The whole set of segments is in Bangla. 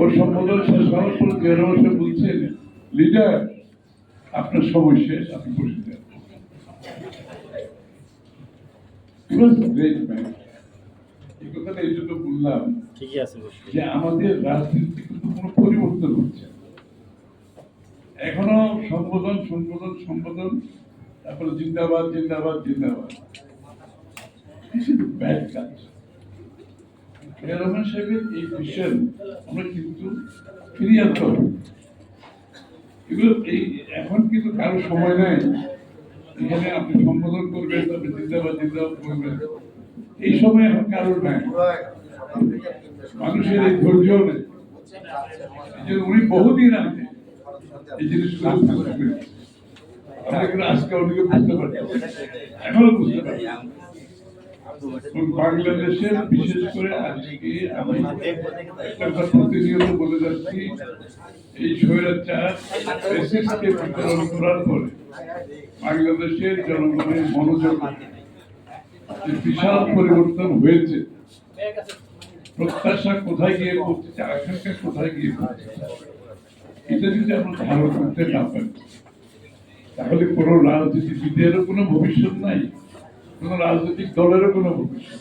ওর সম্বোধন শেষ হওয়ার পর জেনারেল বলছেন, লিডার আপনার সময় শেষ, আপনি বসে যান। এই কথাটা এই জন্য বললাম যে আমাদের রাজনীতি কিন্তু কোনো পরিবর্তন হচ্ছে, এখনো সম্বোধন সম্বোধন সম্বোধন, তারপরে জিন্দাবাদ জিন্দাবাদ জিন্দাবাদ, ব্যাড কাজ। রহমান সাহেবের এই মিশন আমরা কিন্তু ফিরিয়ে আনতে হবে। এগুলো এই এখন কিন্তু কারো সময় নাই, এখানে আপনি সম্বোধন করবেন, আপনি জিন্দাবাদ জিন্দাবাদ করবেন, এই সময় এখন কারোর নাই, মানুষের এই ধৈর্য নেই। উনি বহুদিন আগে এই জিনিসগুলো আজকে অনেকে বুঝতে পারছে, এখনো বুঝতে পারছে। বাংলাদেশের বিশেষ করে আজকে আমি প্রতিনিয়ত বলে যাচ্ছি, এই স্বৈরাচার ফ্যাসিস্টকে বিতরণ করার পরে বাংলাদেশের জনগণের মনোযোগ বিশাল পরিবর্তন হয়েছে। প্রত্যাশা কোথায় গিয়ে পৌঁছেছে, আকাঙ্ক্ষা কোথায় গিয়ে পৌঁছেছে, এটা যদি আমরা ধারণ করতে না পারি তাহলে কোনো রাজনীতিবিদেরও কোনো ভবিষ্যৎ নাই, কোন রাজনৈতিক দলেরও কোনো ভবিষ্যৎ।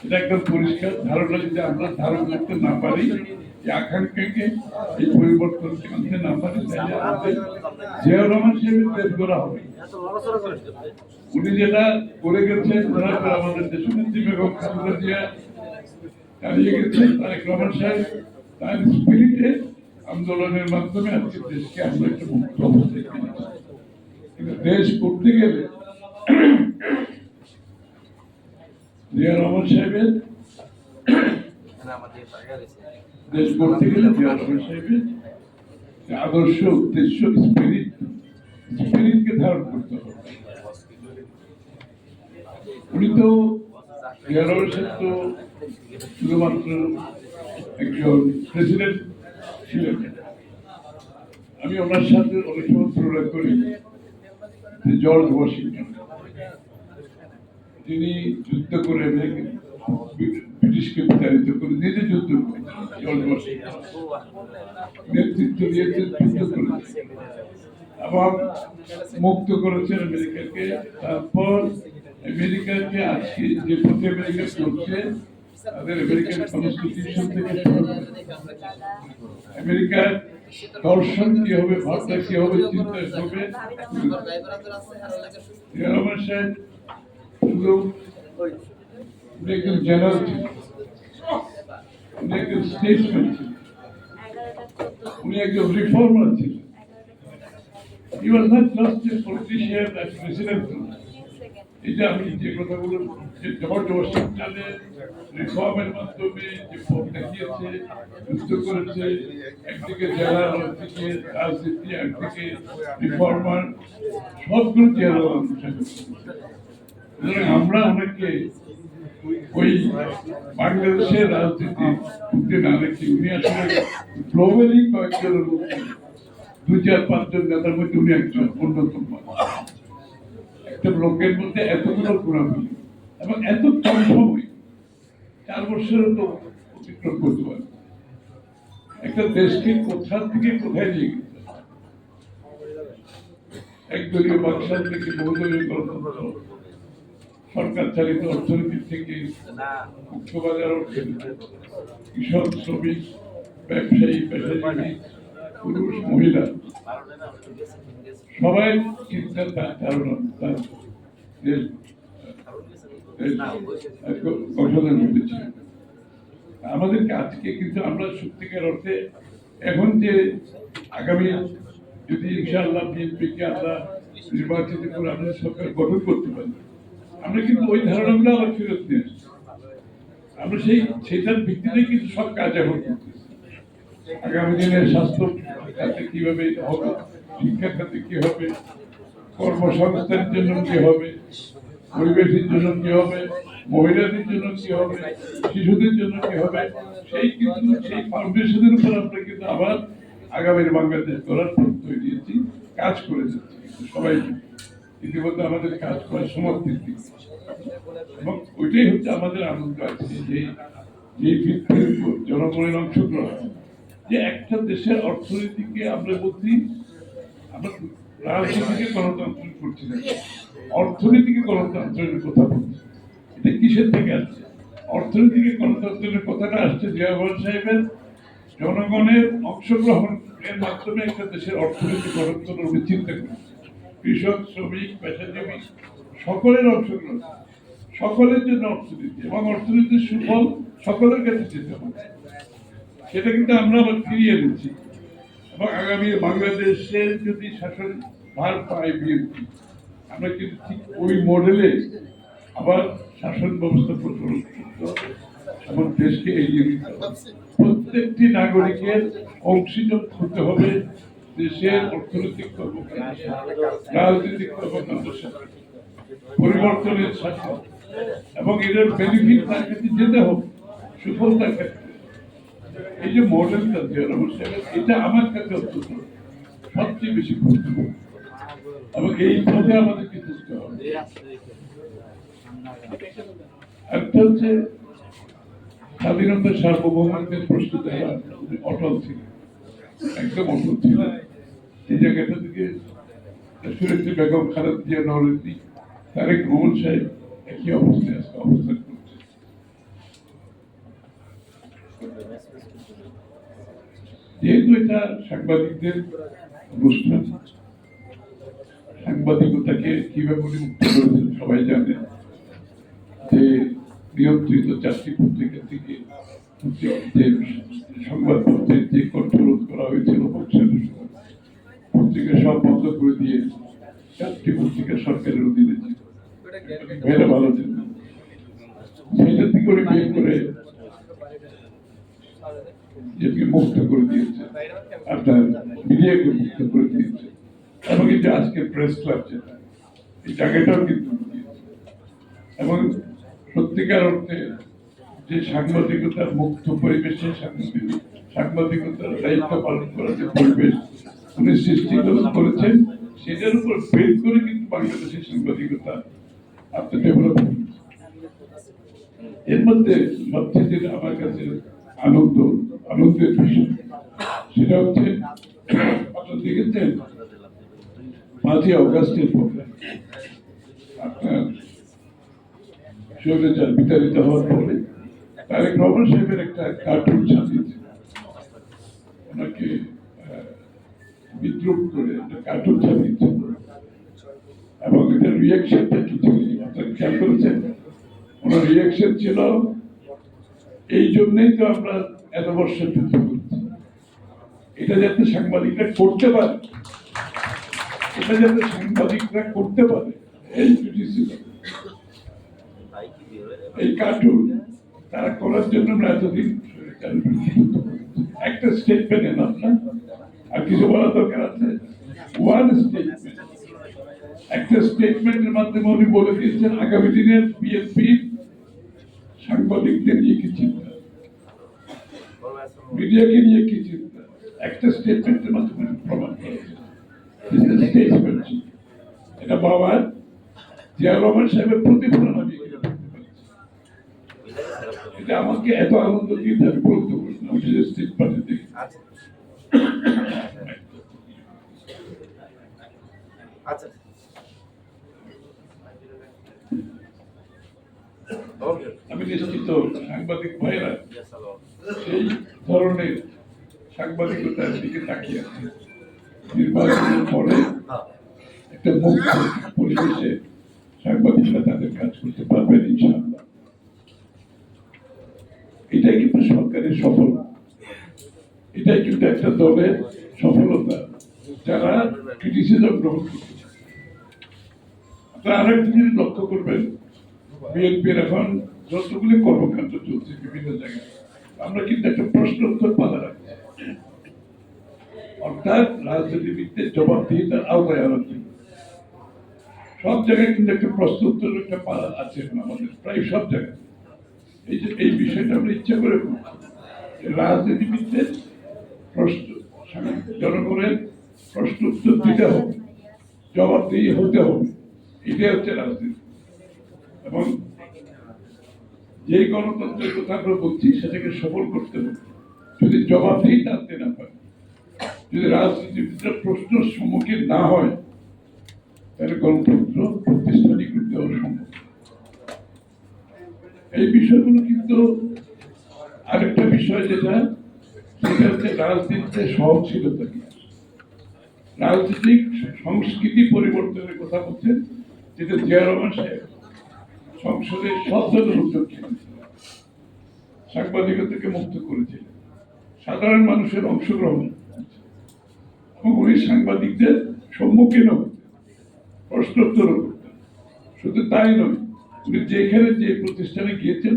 এটা একদম পরিষ্কার ধারণা যদি আমরা ধারণ করতে না পারি, এই আকাঙ্ক্ষাকে, এই পরিবর্তনকে আনতে না পারি, তাহলে আমাদের জিয়াউর রহমান সাহেবের দেশ গড়া হবে। উনি যেটা করে গেছেন, আমাদের দেশনেত্রী বেগম খালেদা জিয়া চালিয়ে গেছেন, তারেক রহমান সাহেব তার স্পিরিটে আন্দোলনের মাধ্যমে আজকে দেশকে আমরা একটা মুক্ত অবস্থায় পেয়েছি। কিন্তু দেশ করতে গেলে জিয়া রহমান সাহেবের দেশ করতে গেলে জিয়া রহমান সাহেবের আদর্শ, উদ্দেশ্য, স্পিরিটকে ধারণ করতে হবে। উনি তো জিয়া রহমান সাহেব তো শুধুমাত্র একজন প্রেসিডেন্ট ছিলেন। আমি ওনার সাথে অনেক সময় তুলনা করি জর্জ ওয়াশিংটন, তিনি যুদ্ধ করে ব্রিটিশকে বিতাড়িত করে নিজে যুদ্ধ করে জর্জ ওয়াশিংটন নেতৃত্ব দিয়েছেন, যুদ্ধ করেছেন এবং মুক্ত করেছেন আমেরিকাকে। তারপর আমেরিকাকে আজকে যে পথে আমেরিকা চলছে, তাদের আমেরিকান কনস্টিটিউশন থেকে আমেরিকার দর্শন কি হবে, ভাষা কি হবে, চিন্তা হবে, শুধু একজন জেনারেল ছিল, উনি একজন স্টেটসম্যান ছিলেন, উনি একজন রিফর্মার ছিলেন। He was not just a politician and president. এই যে আমি যে কথাগুলো জর্জ ওয়াশিংটনের রিফর্মের মাধ্যমে যে পথ দেখিয়েছে, যুদ্ধ করেছে, একদিকে জেলা, একদিকে রাজনীতি, একদিকে রিফর্মার, সবগুলো আমরা অনেকে ওই বাংলাদেশের রাজনীতি ঢুকতে না রেখে উনি আসলে গ্লোবালি কয়েকজনের মধ্যে 2-4-5 নেতার মধ্যে উনি একজন অন্যতম। একটা লোকের মধ্যে এতগুলো গুণাবলী এবং এত কম সময়, 4 বছরের তো অতিক্রম করতে পারে, একটা দেশকে কোথা থেকে কোথায় নিয়ে গেছে, একদলীয় বাকশাল থেকে বহুদলীয় গণতন্ত্র, সরকার চালিত অর্থনীতি থেকে মুক্ত বাজার অর্থনীতি, কৃষক, শ্রমিক, ব্যবসায়ী, পেশাজীবী, পুরুষ, মহিলা, সবাই চিন্তার ধারণা তার গঠনের মধ্যে। আমাদেরকে আজকে কিন্তু আমরা সত্যিকার অর্থে এখন যে আগামী যদি ইনশাআল্লাহ বিএনপিকে আমরা নির্বাচিত করে আমাদের সরকার গঠন করতে পারি, আমরা কিন্তু ওই ধারণাগুলো আবার ফেরত নিয়ে আসছি। আমরা সেইটার ভিত্তিতে কিন্তু সব কাজ এখন করতেছি। আগামী দিনের স্বাস্থ্য খাতে কিভাবে হবে, শিক্ষা খাতে কি হবে, কর্মসংস্থানের জন্য কি হবে, পরিবেশের জন্য কি হবে, মহিলাদের জন্য কি হবে, শিশুদের জন্য কি হবে, সেই ফাউন্ডেশনের উপর আমরা কিন্তু আবার আগামীর বাংলাদেশ গড়ার প্রত্যয় দিয়েছি, কাজ করে যাচ্ছি। সবাই ইতিমধ্যে আমাদের কাজ করার সমাপ্তির দিকে, এবং ওইটাই হচ্ছে আমাদের আনন্দ আছে যে এই ভিত্তির উপর জনগণের অংশগ্রহণ, যে একটা দেশের অর্থনীতিকে আমরা বলছি, আমরা রাজনীতিকে গণতন্ত্র করছি না, অর্থনীতিকে গণতন্ত্রের কথা বলছি। এটা কিসের থেকে আসছে? অর্থনীতিকে গণতন্ত্রের কথাটা আসছে জিয়া রহমান সাহেবের জনগণের অংশগ্রহণের মাধ্যমে একটা দেশের অর্থনীতি গঠন করার উনি চিন্তা করেছে। কৃষক, শ্রমিক, পেশাজীবী সকলের অংশগ্রহণ, সকলের জন্য অর্থনীতি, এবং অর্থনীতির সুফল সকলের কাছে যেতে হবে। সেটা কিন্তু আমরা আবার ফিরিয়ে দিচ্ছি, এবং আগামী বাংলাদেশের যদি শাসন ভার পায় বিএনপি, আমরা কিন্তু ঠিক ওই মডেলে আবার শাসন ব্যবস্থা প্রচলন করতে হবে এবং দেশকে এগিয়ে দিতে হবে। প্রত্যেকটি নাগরিকের অংশীদার হতে হবে দেশের অর্থনৈতিক কর্মকাণ্ড, রাজনৈতিক কর্মকাণ্ডের সাথে, পরিবর্তনের সাথে, এবং এদের বেনিফিট তার কাছে যেতে হবে, সুফল তার কাছে। এই যে মডেলটা এটা আমার কাছে অত্যন্ত সবচেয়ে বেশি গুরুত্বপূর্ণ, এবং এই পথে আমাদেরকে চলতে হবে। একটা হচ্ছে স্বাধীনতার সার্বভৌমত্বের প্রশ্নটা অটল ছিল, একদম অটল ছিল। এই জায়গাটা থেকে সুরেন্দ্র বেগম, খালেদা জিয়া, নওয়াজুদ্দিন, তারেক রহমান সাহেব একই অবস্থায় আজকে অবস্থান করছে। যেহেতু এটা সাংবাদিকদের অনুষ্ঠান, সাংবাদিকতাকে কিভাবে উনি মুক্ত করেছেন সবাই জানে, যে নিয়ন্ত্রিত 4টি পত্রিকা থেকে যে সংবাদপত্রের যে কন্ট্রোল করা হয়েছিল পত্রিকা সব বন্ধ করে দিয়ে 4টি পত্রিকা সরকারের অধীনে ছিল, মেয়েরা ভালো ছিল, সেটা থেকে করে বিয়ে করে যেটিকে মুক্ত করে দিয়েছে, আপনার মিডিয়াকে মুক্ত করে দিয়েছে, এবং এই যে আজকের প্রেস ক্লাব যেটা, এই জায়গাটাও কিন্তু এবং সত্যিকার অর্থে যে সাংবাদিকতার মুক্ত পরিবেশে সাংবাদিকতার দায়িত্ব পালন করার যে পরিবেশ উনি সৃষ্টি করেছেন, সেটার উপর বেদ করে কিন্তু বাংলাদেশের সাংবাদিকতা আপনি ডেভেলপ করেছেন। এর মধ্যে সবচেয়ে যেটা আমার কাছে আনন্দের বিষয়, সেটা হচ্ছে আপনারা দেখেছেন 5ই অগাস্টের পরে আপনার স্বৈরাচার বিতাড়িত হওয়ার পরে তারেক রহমান সাহেবের একটা কার্টুন ছাপিয়েছে, ওনাকে বিদ্রুপ করে একটা কার্টুন ছাপিয়েছে, এবং এটার রিয়াকশনটা কি ছিল আপনারা খেয়াল করেছেন? ওনার রিয়াকশন ছিল, এই জন্যই তো আমরা এত বছর যুদ্ধ করছি, এটা যাতে সাংবাদিকরা করতে পারে, এটা যাতে সাংবাদিকরা করতে পারে, এই ক্রিটিসিজম, এই কার্টুন তারা করার জন্য আমরা এতদিন একটা স্টেটমেন্ট এনাফ না, আর কিছু বলার দরকার আছে? ওয়ান স্টেটমেন্ট, একটা স্টেটমেন্টের মাধ্যমে উনি বলে দিয়েছেন আগামী দিনের বিএনপি সাংবাদিকদের নিয়ে কি চিন্তা, মিডিয়াকে নিয়ে কি চিন্তা, একটা স্টেটমেন্টের মাধ্যমে প্রমাণ করেছে। এটা বাবার জিয়া রহমান সাহেবের প্রতিফলন আমি এটা আমাকে এত আনন্দ দিয়ে আমি বলতে পারি না, আমি যে স্টেট পার্টি দেখি। আমি নিশ্চিত সাংবাদিক ভাইয়েরা সেই ধরনের সাংবাদিকতার দিকে তাকিয়ে আছে। নির্বাচনের পরে একটা মুক্ত পরিবেশে সাংবাদিকরা তাদের কাজ করতে পারবেন ইনশাআল্লাহ। এটাই কিন্তু সরকারের সফলতা, এটাই কিন্তু একটা দলের সফলতা যারা ক্রিটিসিজম গ্রহণ করছে। আপনারা আরেকটা জিনিস লক্ষ্য করবেন, বিএনপির এখন যতগুলি কর্মকাণ্ড চলছে বিভিন্ন জায়গায়, আমরা কিন্তু একটা প্রশ্ন উত্তর পালা রাখছি, অর্থাৎ রাজনীতিবিদদের জবাবদিহিতার আওতায় আনার জন্য সব জায়গায় কিন্তু একটা প্রশ্ন উত্তর একটা পালা আছে আমাদের প্রায় সব জায়গায়। এই যে এই বিষয়টা আমরা ইচ্ছা করে রাজনীতিবিদদের প্রশ্ন, জনগণের প্রশ্ন উত্তর দিতে হবে, জবাবদিহি হতে হবে, এটাই হচ্ছে রাজনীতি। এবং যে গণতন্ত্রের কথা আমরা বলছি সেটাকে সফল করতে হবে। যদি জবাবদিহি টানতে না পারে, যদি রাজনীতিবিদরা প্রশ্নের সম্মুখীন না হয়, তাহলে গণতন্ত্র প্রতিষ্ঠানিক রূপ দেওয়া সম্ভব। এই বিষয়গুলো কিন্তু আরেকটা বিষয় যেটা, সেটা হচ্ছে রাজনীতিতে সহনশীলতা কি, রাজনৈতিক সংস্কৃতি পরিবর্তনের কথা বলছেন, যেটা জিয়া রহমান সাহেব সংসদে সব ধরনের উদ্যোগ ছিলেন, সাংবাদিকতাকে মুক্ত করেছিলেন, সাধারণ মানুষের অংশগ্রহণ এবং উনি সাংবাদিকদের সম্মুখীন হতেন, প্রশ্নোত্তর করতেন। শুধু তাই নয়, উনি যেখানে যে প্রতিষ্ঠানে গিয়েছেন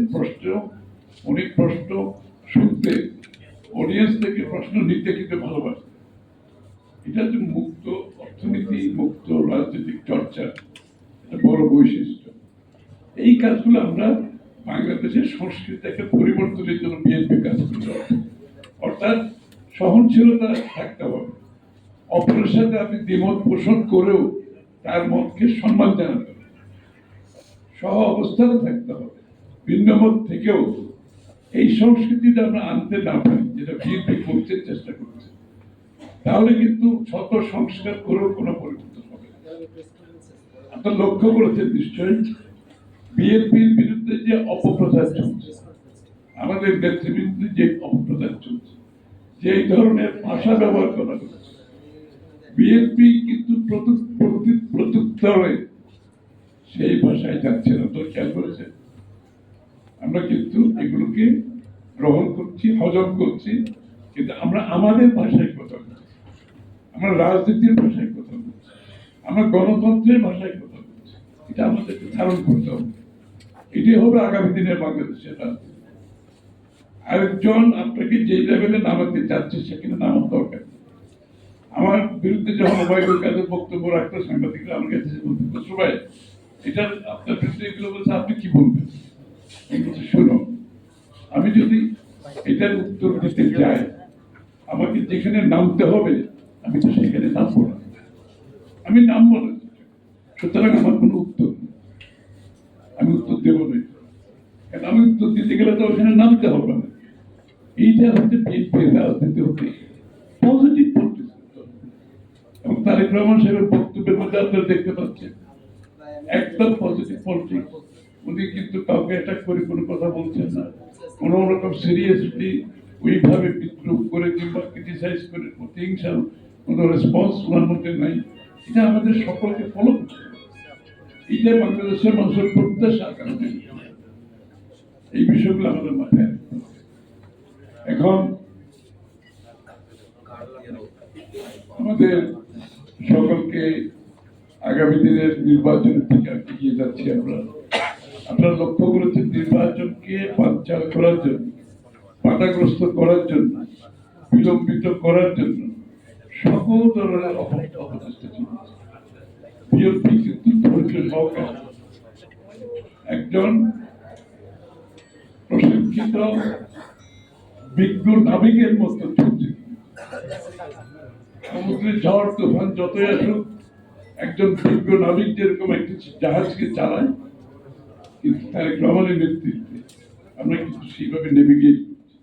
উনি প্রশ্ন শুনতে, অডিয়েন্স থেকে প্রশ্ন নিতে কিন্তু ভালোবাসেন। এটা হচ্ছে মুক্ত অর্থনীতি, মুক্ত রাজনৈতিক চর্চা একটা বড় বৈশিষ্ট্য। এই কাজগুলো আমরা বাংলাদেশের সংস্কৃতি একটা পরিবর্তনের জন্য বিএনপি কাজ করতে হবে। অর্থাৎ সহনশীলতা থাকতে হবে, অপরের সাথে আপনি দ্বিমত পোষণ করেও তার মতকে সম্মান জানাতে হবে, সহ অবস্থানে থাকতে হবে, ভিন্ন মত থেকেও। এই সংস্কৃতিটা আমরা আনতে না পারি, যেটা বিএনপি করতে চেষ্টা করছে, তাহলে কিন্তু শত সংস্কার করেও কোনো পরিবর্তন হবে না। আপনার লক্ষ্য করেছেন নিশ্চয়ই, বিএনপির বিরুদ্ধে যে অপপ্রচার চলছে, আমাদের নেতৃবৃন্দে যে অপপ্রচার চলছে, যে ধরনের ভাষা ব্যবহার করা হচ্ছে, বিএনপি কিন্তু প্রত্যুত্তরে সেই ভাষায় যাচ্ছে না। তো খেয়াল করেছে, আমরা কিন্তু এগুলোকে গ্রহণ করছি, হজম করছি, কিন্তু আমরা আমাদের ভাষায় কথা বলছি, আমরা রাজনীতির ভাষায় কথা বলছি, আমরা গণতন্ত্রের ভাষায় কথা বলছি। এটা আমাদেরকে ধারণ করতে হবে। এটাই হবে আগামী দিনের বাংলাদেশের রাজনীতি। আরেকজন আপনাকে যে লেভেলে নামাতে চাচ্ছে সেখানে নামার দরকার। আমার বিরুদ্ধে যখন ওবায়দুল কাদের বক্তব্য রাখতো, সাংবাদিকরা আমার কাছে বলতো, সবাই এটা আপনার বিরুদ্ধে এগুলো বলছে, আপনি কি বলবেন? শোনো, আমি যদি এটার উত্তর দিতে চাই, আমাকে যেখানে নামতে হবে আমি তো সেখানে নামবো না, আমি নামবো না। সুতরাং আমার কোনো উত্তর নেই, আমি উত্তর দেবো না, কারণ আমি উত্তর দিতে গেলে তো ওখানে নামতে হবে না। এইটা হচ্ছে বিএনপির রাজনীতি, হতে পজিটিভ পলিটিক্স। এবং তারেক রহমান সাহেবের বক্তব্যের মধ্যে আপনারা দেখতে পাচ্ছেন একদম পজিটিভ পলিটিক্স। উনি কিন্তু কাউকে অ্যাটাক করে কোনো কথা বলছেন না, কোনো রকম সিরিয়াসলি ওইভাবে বিদ্রুপ করে কিংবা ক্রিটিসাইজ করে প্রতিহিংসার কোনো রেসপন্স ওনার মধ্যে নাই। এটা আমাদের সকলকে ফলো করতে হবে। এটা বাংলাদেশের মানুষের প্রত্যাশা কারণে এই বিষয়গুলো আমাদের মাথায় রাখতে হবে। এখন আমাদের সকলকে আগামী দিনের নির্বাচনের দিকে এগিয়ে যাচ্ছি আমরা। আপনারা লক্ষ্য করেছেন, নির্বাচনকে বানচাল করার জন্য, বাধাগ্রস্ত করার জন্য, বিলম্বিত করার জন্য সকল ধরনের অপচেষ্টা চলছে। বিএনপি কিন্তু ধৈর্য সহকারে একজন প্রশিক্ষিত বিজ্ঞ নাবিকের মতো চলছে। সমুদ্রের ঝড় তুফান যতই আসুক, একজন বিজ্ঞ নাবিক যেরকম একটি জাহাজকে চালায়, কিন্তু তারেক রহমানের নেতৃত্বে আমরা কিন্তু সেইভাবে নেভিগেট করছি।